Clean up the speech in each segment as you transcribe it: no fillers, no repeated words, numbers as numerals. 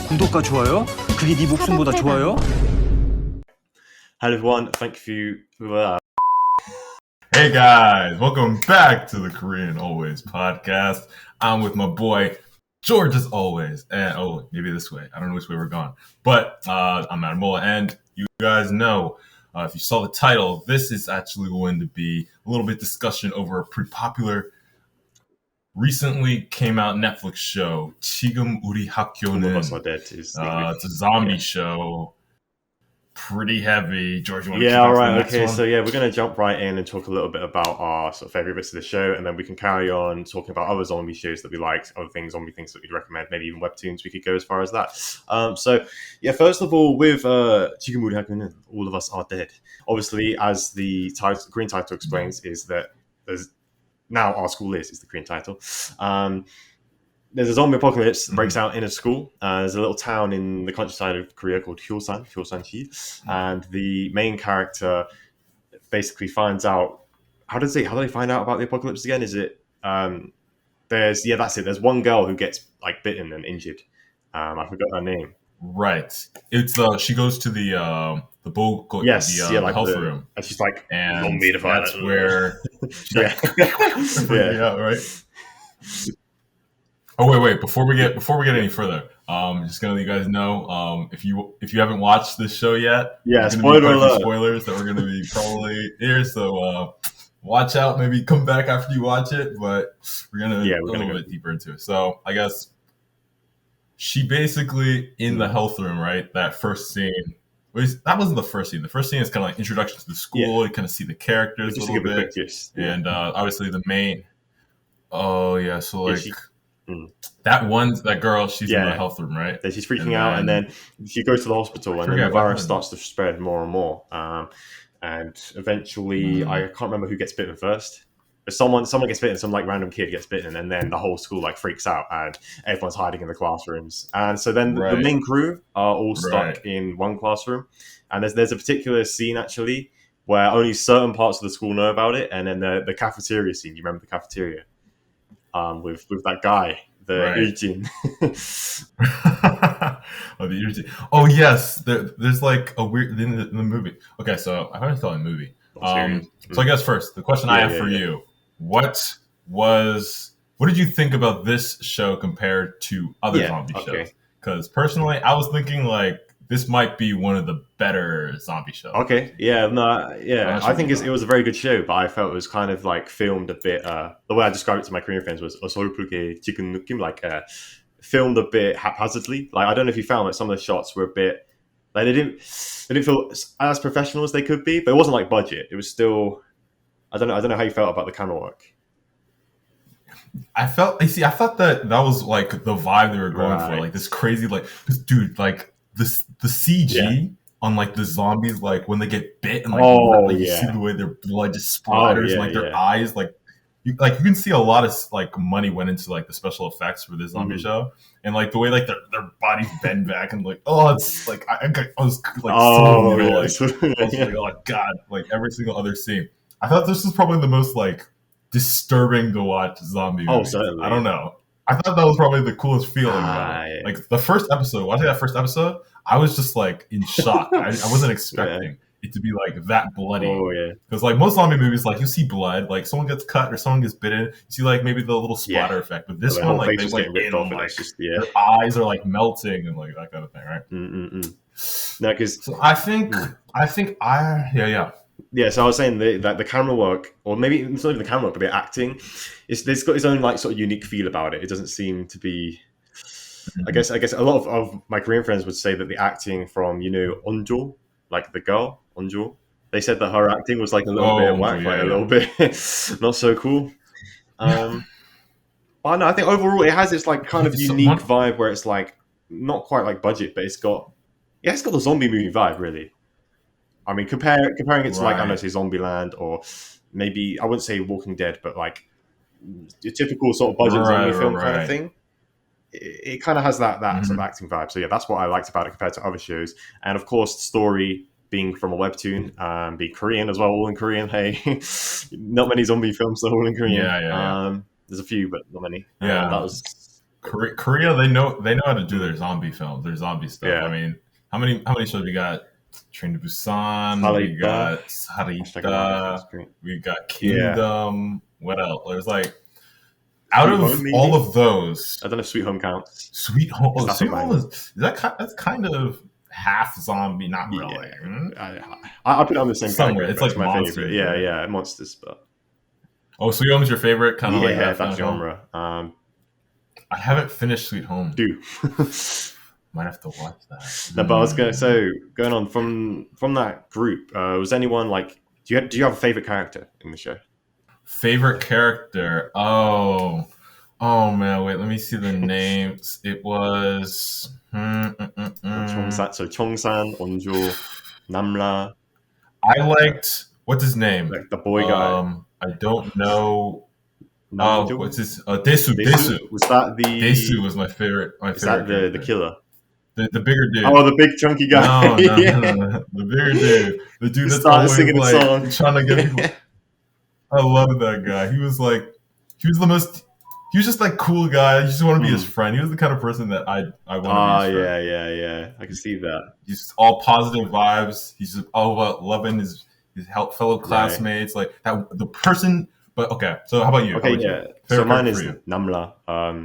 구독과 좋아요? 그게 네 목숨보다 좋아요? Hello everyone, thank you. Hey guys, welcome back to the Korean Always podcast. I'm with my boy George as always, and maybe this way. I don't know which way we're going, but I'm Admola, and you guys know if you saw the title, this is actually going to be a little bit discussion over a pretty popular, recently came out Netflix show. 지금 우리 학교는. It's a zombie show. Pretty heavy. George, you want to all right. Okay, so we're going to jump right in and talk a little bit about our sort of favorite bits of the show, and then we can carry on talking about other zombie shows that we liked, other things, zombie things that we'd recommend, maybe even webtoons. We could go as far as that. First of all, with 지금 우리 학교는, all of us are dead. Obviously, as the Korean title explains, is that there's now our school is the Korean title. There's a zombie apocalypse that breaks out in a school. There's a little town in the countryside of Korea called Hyosan-chi, and the main character basically finds out. How do they find out about the apocalypse again? Is it that's it. There's one girl who gets like bitten and injured. I forgot her name. Right. It's she goes to the health room, and she's like, and that's where yeah, right. Oh wait! Before we get any further, just gonna let you guys know, if you haven't watched this show yet, spoiler alert. Spoilers that we're gonna be probably here, so watch out. Maybe come back after you watch it, but we're gonna go a little bit deeper into it. So I guess she basically in the health room, right? That first scene. That wasn't the first scene. The first scene is kind of like introduction to the school. You kind of see the characters a little bit, and obviously the main. Oh yeah, so like. That girl, she's in the health room, right? She's freaking out, and then she goes to the hospital, and then the virus starts to spread more and more. And eventually, I can't remember who gets bitten first. But someone gets bitten, some like random kid gets bitten, and then the whole school like freaks out, and everyone's hiding in the classrooms. And so then the main crew are all stuck in one classroom, and there's a particular scene actually where only certain parts of the school know about it, and then the cafeteria scene. You remember the cafeteria? With that guy, the Eugene. The Eugene. Oh yes, there's like a weird in the movie. Okay, so I heard call it a movie. So I guess first the question I have for you: what did you think about this show compared to other zombie shows? Because personally, I was thinking like this might be one of the better zombie shows. Okay, I think it was a very good show, but I felt it was kind of like filmed a bit. The way I described it to my Korean friends was like filmed a bit haphazardly. Like I don't know if you found that some of the shots were a bit like they didn't feel as professional as they could be, but it wasn't like budget. It was still I don't know how you felt about the camera work. I thought that was like the vibe they were going for, like this crazy, like this dude, like the CG on like the zombies, like when they get bit and you see the way their blood just splatters, their eyes, like you can see a lot of like money went into like the special effects for this zombie show, and like the way like their bodies bend back and like it's like I was like oh god, like every single other scene. I thought this was probably the most like disturbing to watch zombie movie. Certainly. I don't know. I thought that was probably the coolest feeling about it. Like the first episode, watching that first episode, I was just like in shock. I wasn't expecting it to be like that bloody. Because like most zombie movies, like you see blood, like someone gets cut or someone gets bitten, you see like maybe the little splatter effect. But this one, like they like ripped off, like their eyes are like melting and like that kind of thing, right? No, because so I think so I was saying that the camera work, or maybe it's not even the camera work, but the acting, it's got its own like sort of unique feel about it. It doesn't seem to be. I guess a lot of my Korean friends would say that the acting from Onjo, like the girl Onjo, they said that her acting was like a little bit whack, a little bit not so cool. But no, I think overall it has this like kind of unique vibe where it's like not quite like budget, but it's got the zombie movie vibe really. I mean, comparing it to like I don't know, say Zombieland, or maybe I wouldn't say Walking Dead, but like a typical sort of budget zombie film kind of thing. It kind of has that sort of acting vibe. So that's what I liked about it compared to other shows. And of course, the story being from a webtoon, being Korean as well, all in Korean. Hey, not many zombie films are all in Korean. There's a few, but not many. That was Korea, they know how to do their zombie films, their zombie stuff. Yeah. I mean, how many shows we got? Train to Busan, we got Sarita, we got Kingdom. What else? There's like out Sweet of Home, maybe? all of those, I don't know if Sweet Home counts. Sweet Home. It's Sweet nothing Home is that's kind of half zombie, not really. I put it on the same Somewhere. category. It's like my monsters, favorite. right? Yeah, monsters. But Oh, Sweet Home is your favorite? Kind of like that kind of genre. I haven't finished Sweet Home. Do. Might have to watch that. No, but I was going on from that group. Was anyone like? Do you have a favorite character in the show? Favorite character? Oh man, wait. Let me see the names. It was. Chongsan, so Chongsan, Onjo, Namla. I liked what's his name? Like the boy guy. I don't know. What's his? Desu. Was that the? Desu was my favorite. Is that the killer? The bigger dude. Oh, the big chunky guy. No, the bigger dude. The dude that's always singing a like song. trying to get people. I love that guy. He was the most. He was just like cool guy. You just want to be his friend. He was the kind of person that I want to be his friend. Yeah. I can see that. He's all positive vibes. He's just all about loving his fellow classmates. Like that, the person. But okay, so how about you? Okay, yeah. So mine is Namla,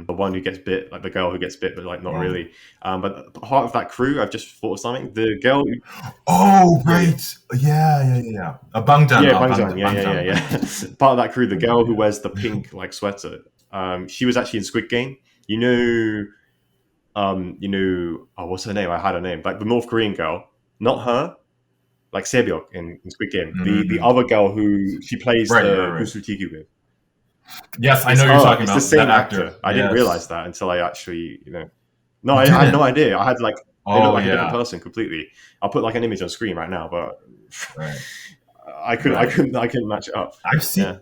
the one who gets bit, like the girl who gets bit, but like not really. But part of that crew, I've just thought of something. The girl. Oh right, yeah. A Bangjan. Yeah, Bangjan. Yeah. Part of that crew, the girl who wears the pink like sweater. She was actually in Squid Game. You know, what's her name? I had her name. Like the North Korean girl, not her. Like Sebyok in Squid Game, the other girl who she plays the Busultiki with. Yes, I know you're talking about. It's the same that actor. I didn't realize that until I actually, No, I had no idea. I had like they look like a yeah. different person completely. I'll put like an image on screen right now, but Right. I couldn't match it up. I've seen. Yeah.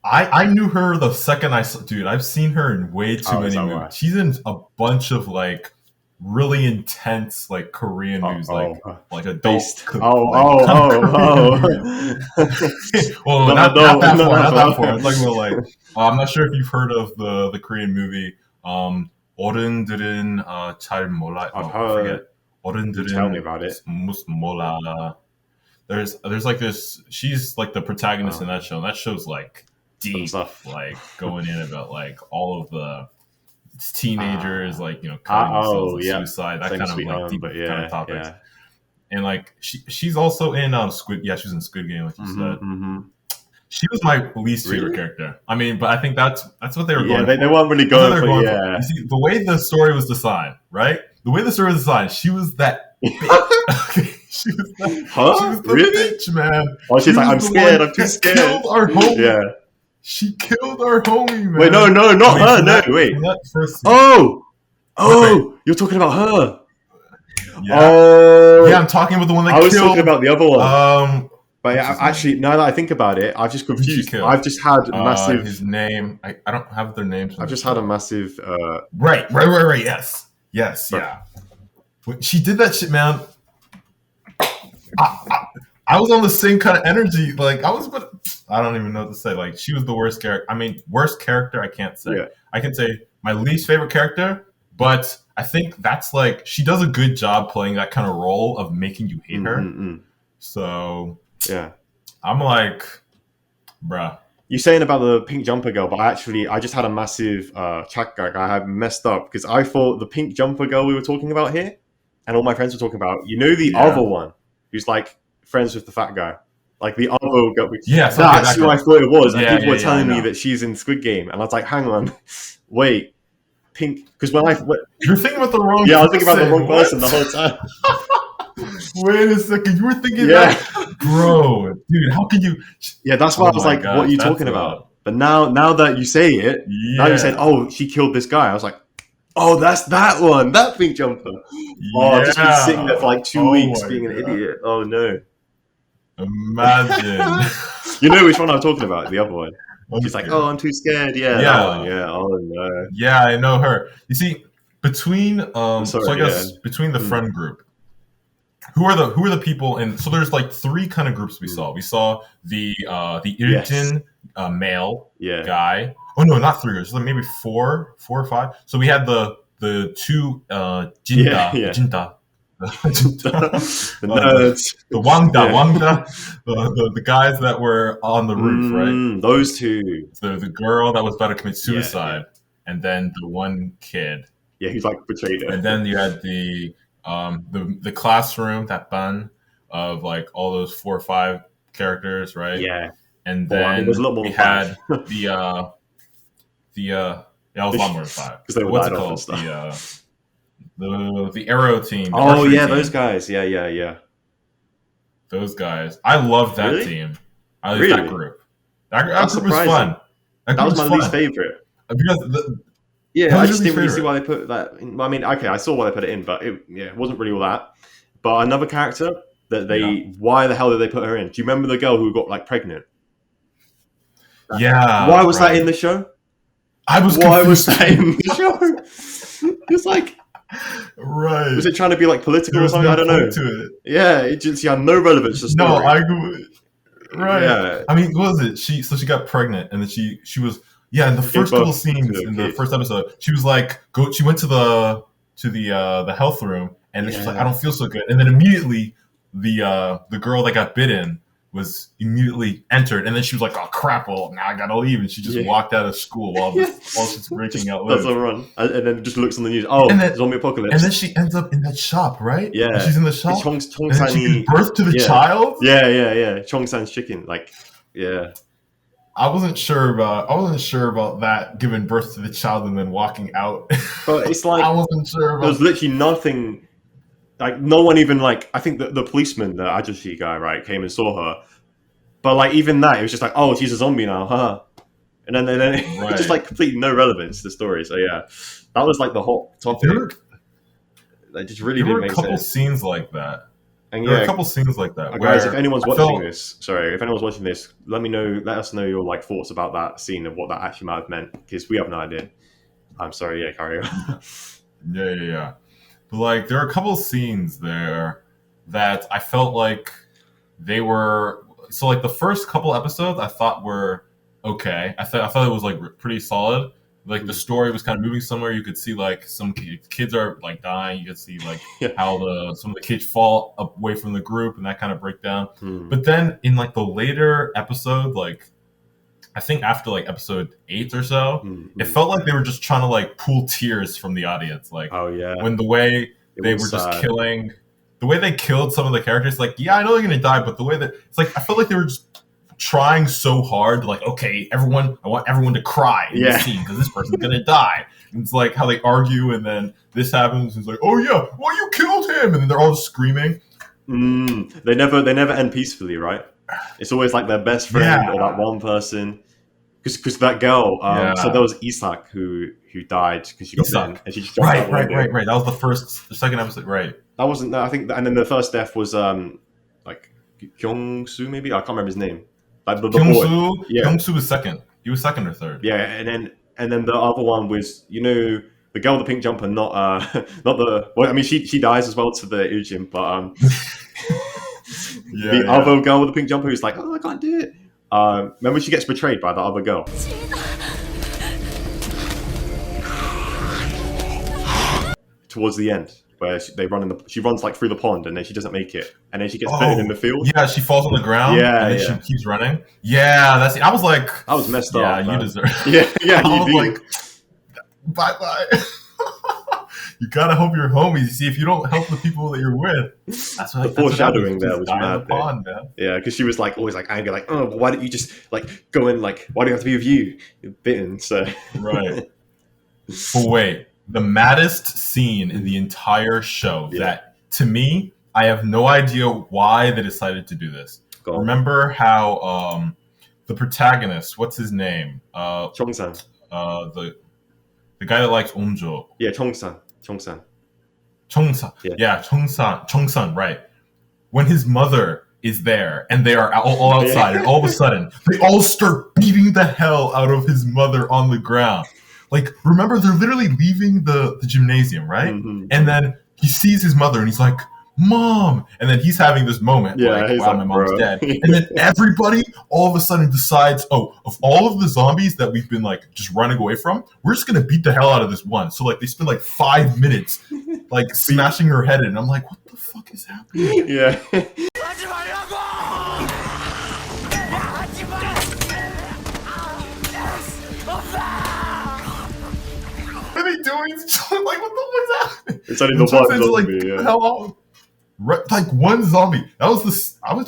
I knew her the second I saw. Dude, I've seen her in way too many movies. Right? She's in a bunch of like really intense like Korean movies, like adult. Well, not that far. I'm talking about like I'm not sure if you've heard of the Korean movie 어른들은 잘 몰라. I've heard. 어른들은 tell me about it. 몰라. There's like this. She's like the protagonist in that show. And that show's like deep stuff, like going in about like all of the teenagers, like cutting themselves with suicide, that kind of like deep kind of topics. And like she's also in Squid. Yeah, she was in Squid Game, like you said. Mm-hmm. She was my least favorite character. I mean, but I think that's what they were going for. They weren't really going for. Yeah, you see, the way the story was designed, right? The way the story was designed, she was that. She was the bitch, man. Oh, she's like, I'm scared. I'm too scared. Killed our homie. Yeah. She killed our homie, man. Wait, no, not her. No, wait. You're talking about her. Yeah. I'm talking about the one that I was talking about the other one. But actually, now that I think about it, I've just confused. I've just had a massive. His name. I don't have their names. I've just had a massive. Right. Yes. Yeah. When she did that shit, man. I was on the same kind of energy. Like I don't even know what to say. Like she was the worst character. I mean, worst character. I can't say. Yeah. I can say my least favorite character, but I think that's like she does a good job playing that kind of role of making you hate her. So yeah, I'm like, bruh. You're saying about the pink jumper girl, but I just had a massive chat gag. I had messed up because I thought the pink jumper girl we were talking about here, and all my friends were talking about, the other one who's like friends with the fat guy, like the other girl. Yes, that's who I thought it was. And people were telling me that she's in Squid Game, and I was like, hang on, wait, pink? Because you're thinking about the wrong. Yeah, I was thinking about the wrong person the whole time. Wait a second, you were thinking that, bro, dude. How can you? Yeah, that's why I was like, "What are you talking about?" But now that you say it, now you said, "Oh, she killed this guy." I was like, "Oh, that's that one, that pink jumper." Oh, I've just been sitting there for like 2 weeks being an idiot. Oh no! Imagine. You know which one I'm talking about? The other one. She's like, "Oh, I'm too scared." Yeah, that one. Yeah. Oh no. Yeah, I know her. You see, between between the friend group. Who are the people in? So there's like three kind of groups we saw. We saw the Iljin male guy Oh no, not 3 years. Like maybe 4 or 5. So we had the two Jinda, Yeah. Jinda. The nerds. The Wangda, Yeah. Wangda, the guys that were on the roof, right? Those two. The girl that was about to commit suicide, and then the one kid. Yeah, he's like betrayed her. And then you had the classroom, that ban of like all those 4 or 5 characters, right? Yeah. And Well, then I mean, there's a lot more we than had 5. yeah, it was a lot more than 5. 'Cause they were What's it died off and called? stuff. The Arrow team. The Oh archery yeah, team. those guys. Yeah. Those guys. I loved that Really? team. I loved Really? that group. That That's group was surprising. fun. That was my fun. least favorite. Because Yeah, That I was just your didn't really see favorite. why they put that in. I mean, okay, I saw why they put it in, but it wasn't really all that. But another character that why the hell did they put her in? Do you remember the girl who got like pregnant? yeah. Why was right. that in the show? I was Why was confused. that in the show? It's like, Right. was it trying to be like political There or was something? no I don't know. point to it. Yeah, it just had no relevance to the No, story. I agree. Right. Yeah. I mean, what was it? She got pregnant, and then she was in the first birth couple scenes to a in the kid. first episode. She was like, She went to the health room, and then she was like, Yeah. I don't feel so good. And then immediately, the girl that got bitten was immediately entered, and then she was like, oh crap! Well, now I gotta leave, and she just walked out of school while she's breaking out. Does a run, and then just looks on the news. Oh, And then- zombie apocalypse. And then she ends up in that shop, right? Yeah. And she's in the shop. Chong And then she gives birth to the yeah. child. Yeah. Chong San's chicken. Like, yeah. I wasn't sure about that, giving birth to the child and then walking out. But it's like I wasn't sure there about. was literally nothing. Like, no one even like. I think the policeman, the Ajashi guy, right, came and saw her. But like even that, it was just like, oh, she's a zombie now, haha. And then Right. just like completely no relevance to the story. So yeah, that was like the hot topic. That just really There didn't were a make couple sense. scenes like that. And There were yeah, a couple scenes like that. guys, if where anyone's I watching felt- this, if anyone's watching this, let us know your like thoughts about that scene and what that actually might have meant, because we have no idea. I'm sorry, yeah, carry on. Yeah. But like, there are a couple of scenes there that I felt like they were. So like the first couple episodes, I thought were okay. I thought it was like pretty solid. Like the story was kind of moving somewhere. You could see like some kids are like dying. You could see like Yeah. how some of the kids fall away from the group and that kind of breakdown. Hmm. But then in like the later episode, like I think after like episode 8 or so, Hmm. it felt like they were just trying to like pull tears from the audience. Like Oh yeah, when the way It they was were just sad. killing, the way they killed some of the characters, like, yeah, I know they're gonna die, but the way that it's like I felt like they were just trying so hard, like, okay, I want everyone to cry in Yeah. this scene because this person's gonna die. And it's like how they argue, and then this happens, and it's like, oh yeah, well you killed him, and then they're all screaming. They never end peacefully, right? It's always like their best friend Yeah. or that one person. Because that girl, Yeah. so there was Isak who died because she got Isak. bitten and she just jumped out Right. the window. That was the second episode, right? That wasn't. I think, and then the first death was like Kyung-soo, maybe I can't remember his name. Like the boy. Kyung-soo, Yeah. Kyung-soo was second. He was second or third. Yeah, and then the other one was the girl with the pink jumper, not not the. Well, I mean she dies as well to the Ujin, but the other girl with the pink jumper who's like, oh, I can't do it. Remember she gets betrayed by the other girl. Towards the end, where she runs like through the pond, and then she doesn't make it, and then she gets bitten in the field. Yeah, she falls on the ground. Yeah, and then yeah. she keeps running. Yeah, I was like, I was messed up. yeah, you man. deserve. Yeah, I was you do. like, bye. You gotta help your homies. You see, if you don't help the people that you're with, that's what The foreshadowing there was die in mad the there. pond, man. Yeah, because she was like always like angry, like, oh, but why don't you just like go in? Like, why do you have to be with you? You're bitten. So Right. But wait, the maddest scene in the entire show Yeah. that, to me, I have no idea why they decided to do this. Go on. Remember how the protagonist, what's his name? Chong-san. The guy that likes Onjo. Yeah, Chong-san. Chongsan. Yeah. Yeah, Chongsan, right. When his mother is there and they are all outside, and all of a sudden they all start beating the hell out of his mother on the ground. Like, remember, they're literally leaving the gymnasium, right? Mhm. And then he sees his mother and he's like, Mom, and then he's having this moment, like, he's wow, like, my mom's bro. dead, and then everybody all of a sudden decides, oh, of all of the zombies that we've been like just running away from, we're just gonna beat the hell out of this one. So like they spend like 5 minutes like smashing her head in, and I'm like, what the fuck is happening? Yeah. What are they doing? Like, what the fuck's happening? It's only the one zombie, yeah. Hell, like one zombie. I was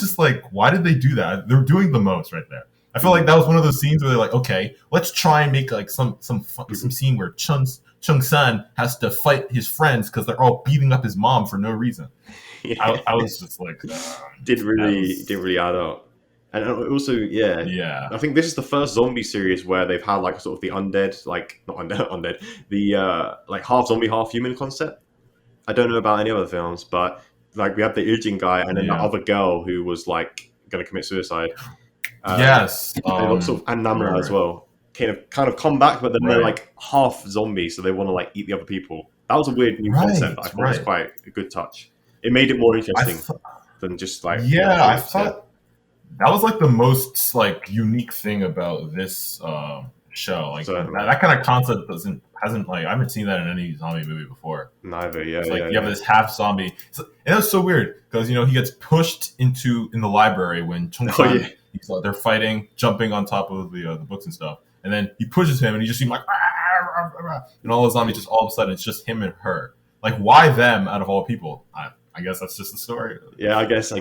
just like, why did they do that? They're doing the most right there. I feel like that was one of those scenes where they're like, okay, let's try and make like some scene where Chung-san has to fight his friends because they're all beating up his mom for no reason. Yeah. I was just like, didn't really add up. And also, yeah. I think this is the first zombie series where they've had like sort of the undead, like not undead, the like half zombie, half human concept. I don't know about any other films, but like we had the Ujin guy and then the other girl who was like going to commit suicide. Yes, and sort of and Namra as well. Kind of come back, but then they're like half zombies, so they want to like eat the other people. That was a weird new concept that I thought was quite a good touch. It made it more interesting than just like I thought that was like the most like unique thing about this show. Like that kind of concept hasn't like I haven't seen that in any zombie movie before. Neither, yeah. It's like you have this half zombie, and that's so weird because he gets pushed in the library when Chung-san they're fighting, jumping on top of the books and stuff, and then he pushes him, and you just see him like, and all the zombies just all of a sudden it's just him and her. Like, why them out of all people? I guess that's just the story. Yeah, I guess. The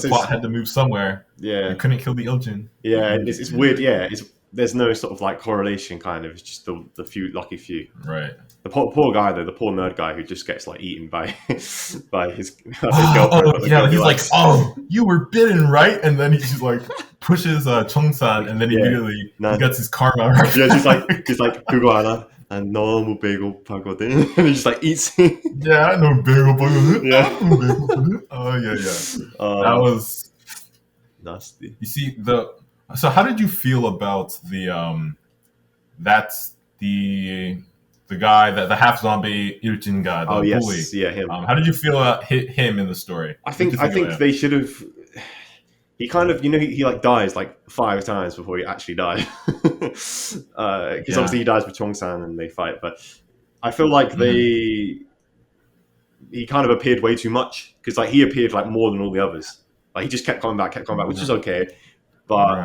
plot had to move somewhere. Yeah, you couldn't kill the Iljin. Yeah, it's weird. Yeah, there's no sort of like correlation. Kind of, it's just the few lucky few. Right. The poor guy though, the poor nerd guy who just gets like eaten by his girlfriend. Oh yeah, he's like, oh, you were bitten, right? And then he just like pushes Chung-san, and then immediately he gets his karma. Right? Yeah, he's like 그거 알아? 난 너무 배고파거든. And he just like eats it. Yeah, I know 배고파거든. Yeah. Oh yeah. That was nasty. You see so how did you feel about the that's the guy, the half zombie Iljin guy, the bully? Yeah, him. How did you feel about him in the story? I think they should have. He kind of, he like dies like 5 times before he actually died. Because obviously he dies with Chung-san and they fight. But I feel like he kind of appeared way too much because like he appeared like more than all the others. Like he just kept coming back, which is okay. But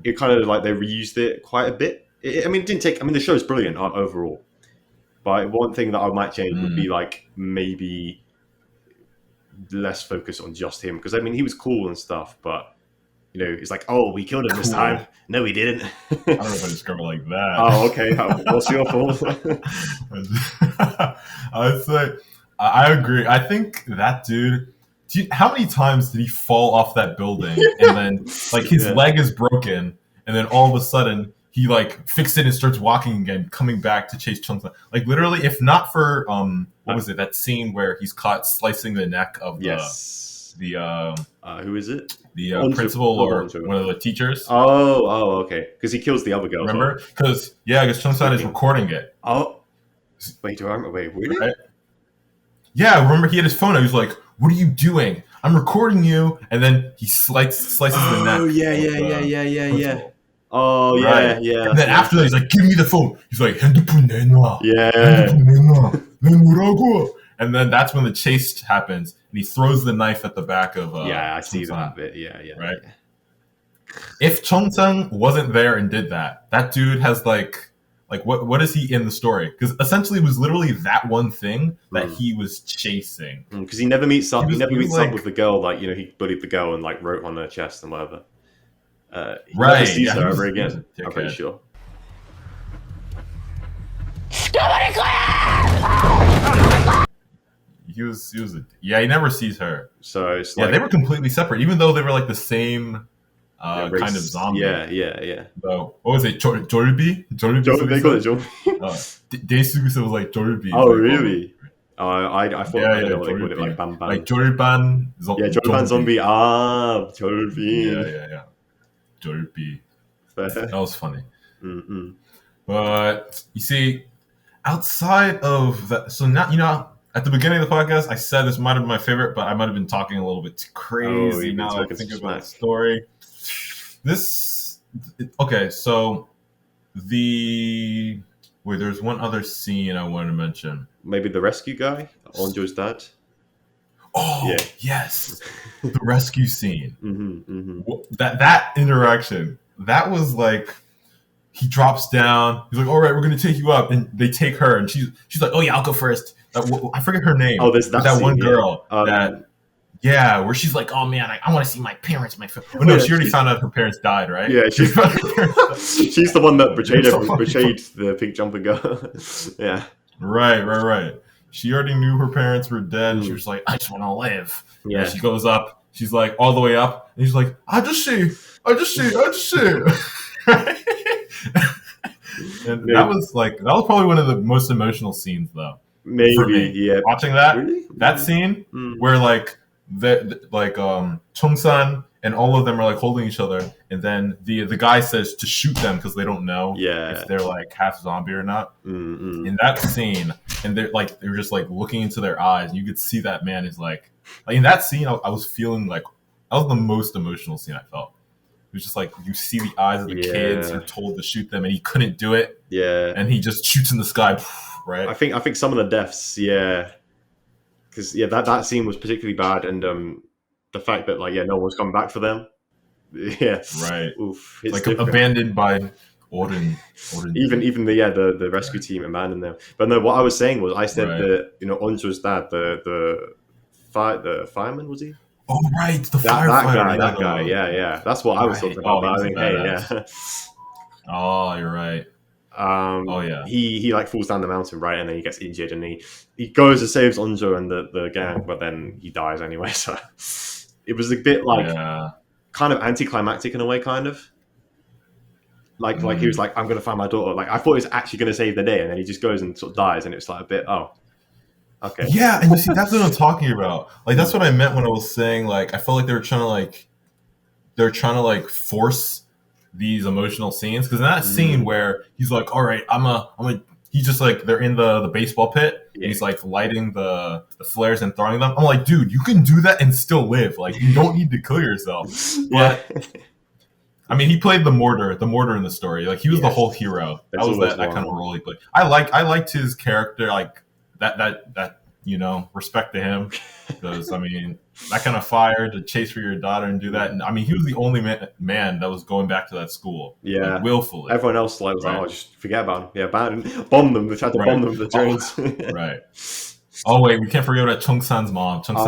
it kind of like they reused it quite a bit. It didn't take. The show is brilliant overall. But one thing that I might change would be like maybe less focus on just him, because he was cool and stuff, but it's like, oh, we killed him this time. No, we didn't. I don't know if I describe it like that. Oh, okay. What's your fault? I'd say I agree. I think that dude. How many times did he fall off that building and then like his leg is broken, and then all of a sudden he like fixed it and starts walking again, coming back to chase Chung-san. Like literally, if not for what was it? That scene where he's caught slicing the neck of the who is it? The principal or one of the teachers. Oh, okay. Because he kills the other girl. Remember? Because Chung-san is recording it. Oh, wait, really? Right? Yeah, remember he had his phone out. He was like, "What are you doing? I'm recording you." And then he slices the neck. Oh yeah. Oh right. yeah. And then after that, he's like, "Give me the phone." He's like, "핸드폰 내놔." Yeah. 핸드폰 내놔. 내 뭐라고? And then that's when the chase happens, and he throws the knife at the back of. I see that bit. Yeah. Right. If Chung-sang wasn't there and did that, that dude has like what is he in the story? Because essentially it was literally that one thing that he was chasing. Because he never meets up. He never meets up with the girl. Like he bullied the girl and like wrote on her chest and whatever. He never sees her ever again. I'm pretty sure. He he never sees her. So it's like, they were completely separate, even though they were like the same kind of zombie. Yeah. So what was it? Jolbi? They call it Jolbi. Daisugusa was like Jolbi. Oh really? I thought they called it like Bam Bam. Like Jolban. Jolban zombie. Jolbi. Yeah. Jolbi. Fair. That was funny. Mm-mm. But you see, outside of that, so now at the beginning of the podcast, I said this might have been my favorite, but I might have been talking a little bit too crazy now that I think about the story. Okay, so there's one other scene I wanted to mention. Maybe the rescue guy, Onjo's dad. Oh, yeah. Yes. The rescue scene. Mm-hmm. That interaction, that was like, he drops down. He's like, all right, we're going to take you up. And they take her. And she's like, oh, yeah, I'll go first. I forget her name. Oh, there's that scene, one girl where she's like, oh, man, I want to see my parents. Oh, no, she already found out her parents died, right? Yeah, she's the one that betrayed the pink jumper girl. Yeah. Right. She already knew her parents were dead. And she was like, I just want to live. Yeah. And she goes up. She's like, all the way up. And she's like, I just see. And that was probably one of the most emotional scenes, though. Maybe, for me. Yeah. Watching that, really? That scene where Chung-san and all of them are like holding each other, and then the guy says to shoot them because they don't know if they're like half zombie or not. Mm-hmm. In that scene, and they're just like looking into their eyes, and you could see that man is like in that scene. I was feeling like that was the most emotional scene I felt. It was just like you see the eyes of the kids who are told to shoot them, and he couldn't do it. Yeah, and he just shoots in the sky. Right. I think some of the deaths, because that scene was particularly bad, and the fact that no one's coming back for them. Yeah. Right. Oof. It's like abandoned by Orin. Even the rescue team abandoned them. But no, what I was saying was I said that Onjo's dad, the fireman, was he? Oh right, the firefighter. That guy. Yeah. That's what I was talking about. But I think, Oh, you're right. He like falls down the mountain, right, and then he gets injured, and he goes and saves Onjo and the gang, but then he dies anyway. So it was a bit kind of anticlimactic in a way, kind of like he was like, I'm gonna find my daughter. Like I thought he was actually gonna save the day, and then he just goes and sort of dies, and it's like a bit okay. Yeah, and you see, that's what I'm talking about. Like that's what I meant when I was saying like I felt like they were trying to force these emotional scenes, because in that scene where he's like, all right, he's just like, they're in the baseball pit, and he's like lighting the flares and throwing them. I'm like, dude, you can do that and still live. Like you don't need to kill yourself. But I mean, he played the mortar in the story. Like he was the whole hero. That was that kind of role he played. I liked his character, like that respect to him, because I mean that kind of fire to chase for your daughter and do that. And I mean, he was the only man that was going back to that school, willfully. Everyone else was like, oh, just forget about him. Yeah, bomb them. They tried to bomb them with the drones. Right. Oh wait, we can't forget about Chung-san's mom. Rest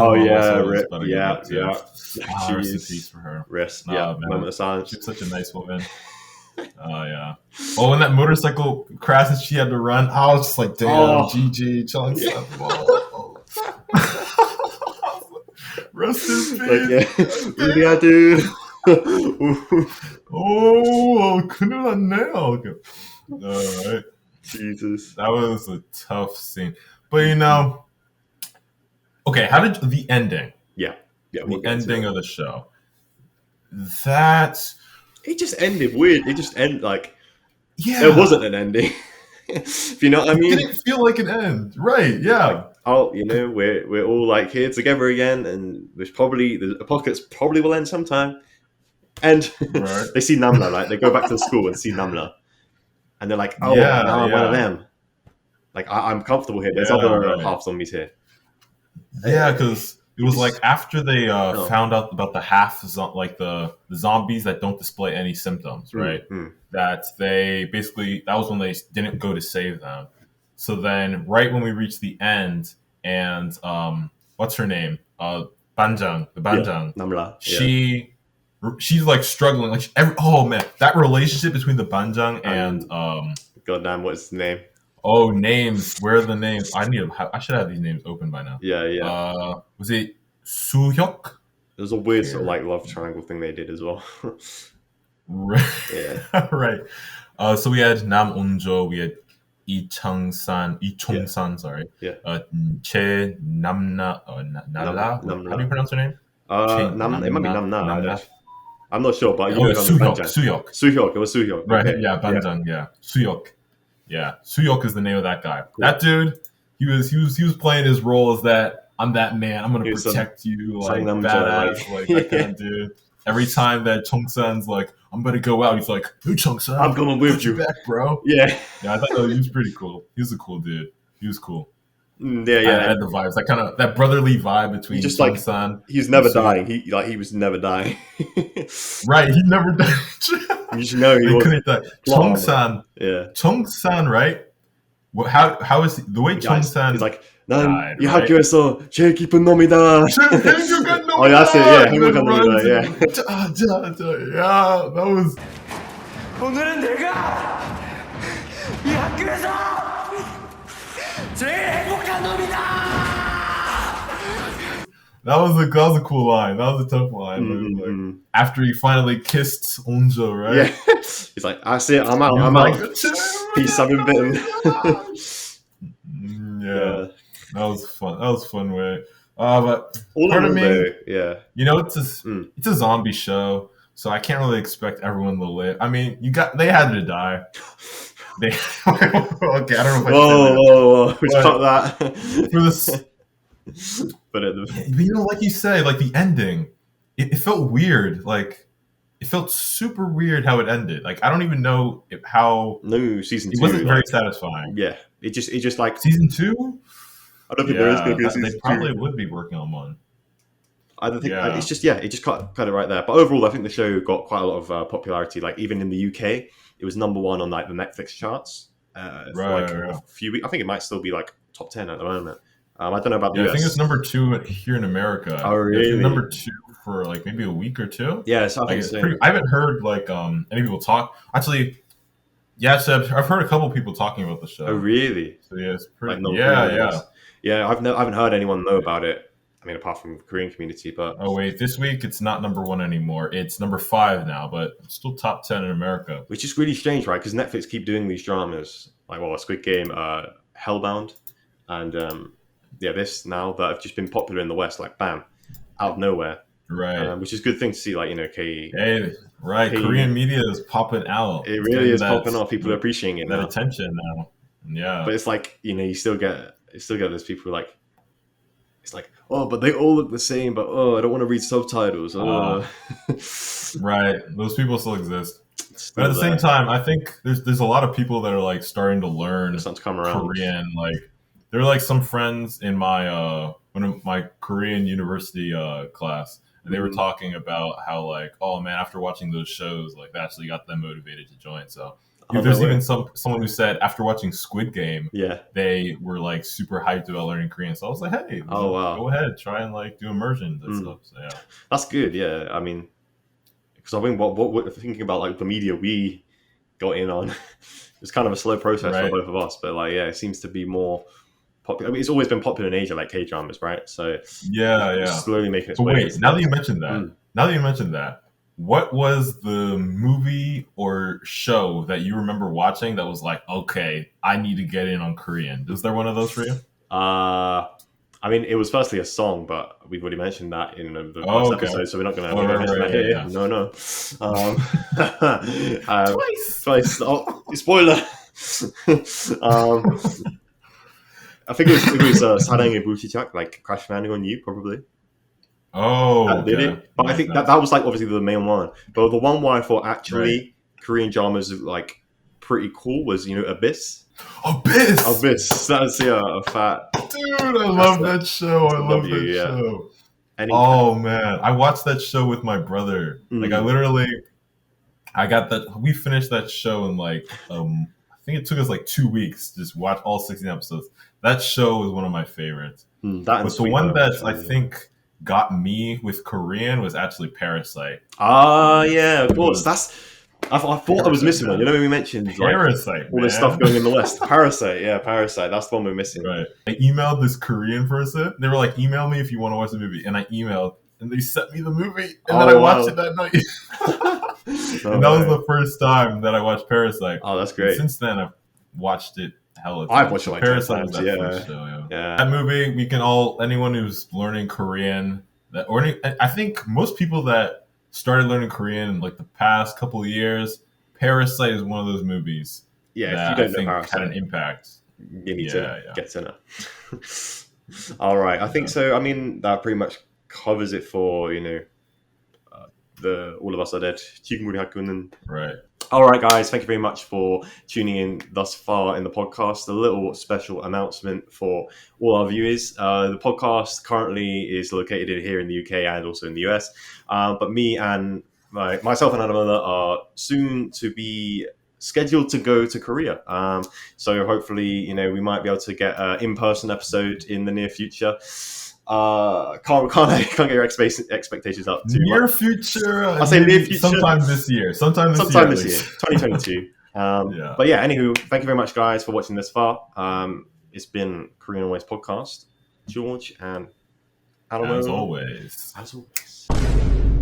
in peace for her. Rest. Moment of silence. She's such a nice woman. Oh yeah. Oh, when that motorcycle crashed and she had to run, I was just like, damn, GG, Chung-san. Rest in peace. Really, I do. 큰일 났네. Okay. All right. Jesus. That was a tough scene. But okay, how did the ending? Yeah. The ending of the show. It just ended weird. It just ended it wasn't an ending. If you know what I mean? It didn't feel like an end. Right, yeah. We're all like here together again, and the apocalypse probably will end sometime. And they see Namla, like they go back to the school and see Namla, and they're like, now I'm one of them. Like I'm comfortable here. There's other half zombies here. Yeah, because it was like after they found out about the the zombies that don't display any symptoms, right? That was when they didn't go to save them. So then, right when we reach the end, and what's her name? Banjang, the Banjang. Namla. She's like struggling. Like that relationship between the Banjang and goddamn, what's the name? Oh, names. Where are the names? I should have these names open by now. Yeah. Was it Soo-hyuk? There's a weird sort of like love triangle thing they did as well. Right. Yeah. Right. So we had Nam Onjo, we had Ichong-san, sorry. Yeah. Che Namna, Nala. Namla. How do you pronounce her name? It might be Namna. I'm not sure, but Soo-hyuk. Soo-hyuk. It was Soo-hyuk. Right. Okay. Yeah, Banjang. Yeah. Soo-hyuk. Yeah, Soo-hyuk is the name of that guy. Cool. That dude, he was playing his role as that I'm that man. I'm gonna He was protect you, like Sangnam badass, like- like that kind of dude. Every time that Chung-san's like, I'm gonna go out, he's like, hey Chung-san, I'm coming with got you. your back, bro. Yeah. Yeah, I thought he was pretty cool. He was a cool dude. He was cool. Yeah, I had the vibes, that brotherly vibe between just like Chung-san. he's never and Soo. dying. He was never dying. Right, he never died. You should know he They was. couldn't die. Chung-san, Yeah. Chung-san, right? How is the way Chung-san? He's like, 난 died, 이 right? 학교에서 제일 기쁜 놈이다. Oh, that's it. Yeah, 행복한 놈이다. Yeah. Yeah, that was. 오늘은 내가 이 학교에서 제일 행복한 놈이다. That was a cool line. That was a tough line. Like, after he finally kissed Onjo, right? Yeah. He's like, that's it. I'm out. He was I'm like, out. Peace. I've been bitten. Yeah, that was fun. That was a fun way. But All part in of me, all, though, yeah. you know, it's a zombie show, so I can't really expect everyone to live. I mean, they had to die. They okay. I don't know if I Whoa. We cut that. for this. But You know, like you say, like the ending, it felt weird. Like it felt super weird how it ended. Like I don't even know how. no, season 2. It wasn't very satisfying. Yeah, it just like Season 2. I don't think there is going to be a season they 2. probably would be working on one. I don't think Yeah. it's just it just cut it right there. But overall, I think the show got quite a lot of popularity. Like even in the UK, it was number 1 on like the Netflix charts for like a few weeks. I think it might still be like top 10 at the moment. I don't know about the Yeah, US. I think it's number 2 here in America. Oh, really? It's number 2 for like maybe a week or two. Yeah, so I Like, think it's so. pretty, I haven't heard like any people talk. Actually, yeah, so I've heard a couple people talking about the show. Oh, really? So yeah, it's pretty. Like, yeah. I haven't heard anyone know about it. I mean, apart from the Korean community, but Oh wait, this week it's not number 1 anymore. It's number 5 now, but it's still top 10 in America. which is really strange, right? Because Netflix keep doing these dramas, like Squid Game, Hellbound, and this now that have just been popular in the West, like bam, out of nowhere, Right. which is a good thing to see. Like Hey, right. Hey. Korean media is popping out. it It's really getting is popping off. People are appreciating it that now. attention now. Yeah. But it's like you still get those people who like. It's like, oh, but they all look the same. But I don't want to read subtitles. Right. Those people still exist. Still But at the same there. time, I think there's a lot of people that are like starting to learn It's starting to come around. Korean. Like there are like some friends in my one of my Korean university class, and they were talking about how like, oh man, after watching those shows, like that actually got them motivated to join. So Oh, there's no way. even someone who said after watching Squid Game, Yeah. they were like super hyped about learning Korean. So I was like, hey, Oh, wow. go ahead, try and like do immersions and stuff. So yeah. That's good, yeah. I mean, because I think what thinking about like the media we got in on, it's kind of a slow process Right. for both of us. But like, yeah, it seems to be more popular. I mean, it's always been popular in Asia, like K dramas, right? So Yeah. slowly making its But way. wait, into now that the- you mentioned that, what was the movie or show that you remember watching that was like, okay, I need to get in on Korean? Is there one of those for you? I mean, it was firstly a song, but we've already mentioned that in the first okay. episode, so we're not going Oh, to right, mention right, that here. yeah. No. Twice. Oh, spoiler. I think it was Saranghae Buchichak, like Crash Landing on You, probably. Oh, That did okay. it. But I think Nice. that was like obviously the main one. But the one where I thought actually Korean dramas are like pretty cool was Abyss. Abyss, Abyss. That's a fat. dude, I love that show. I love that yeah. show. Any, Oh man, I watched that show with my brother. Like we finished that show in like I think it took us like 2 weeks to just watch all 16 episodes. That show was one of my favorites. that and But the Sweet one Home, that actually. I think got me with Korean was actually Parasite. Yeah, of course. I thought I was missing one. You know when we mentioned like Parasite, all this man. stuff going in the West. Parasite. That's the one we're missing. Right. I emailed this Korean person. They were like, email me if you want to watch the movie. And I emailed, and they sent me the movie. And then I watched it that night. And that was the first time that I watched Parasite. Oh, that's And great. since then, I've watched it hella I've times. watched it like Parasite 10 was times, that yeah. first show, Yeah. That movie, we can anyone who's learning Korean, I think most people that started learning Korean in like the past couple of years, Parasite is one of those movies Yeah, that if you I don't know think Parasite. had an impact. you need to get to know. All right, I think so. I mean, that pretty much covers it for the All of Us Are Dead. Right. All right, guys, thank you very much for tuning in thus far in the podcast. A little special announcement for all our viewers. The podcast currently is located here in the UK and also in the US. But me and myself and Anamala are soon to be scheduled to go to Korea. So hopefully, we might be able to get an in-person episode in the near future. Can't get your expectations up too Near much. future. I say near future. Sometime this year. Sometime this year, 2022. But yeah, anywho, thank you very much, guys, for watching this far. It's been Korean Always Podcast. George and Alamo. As always. As always.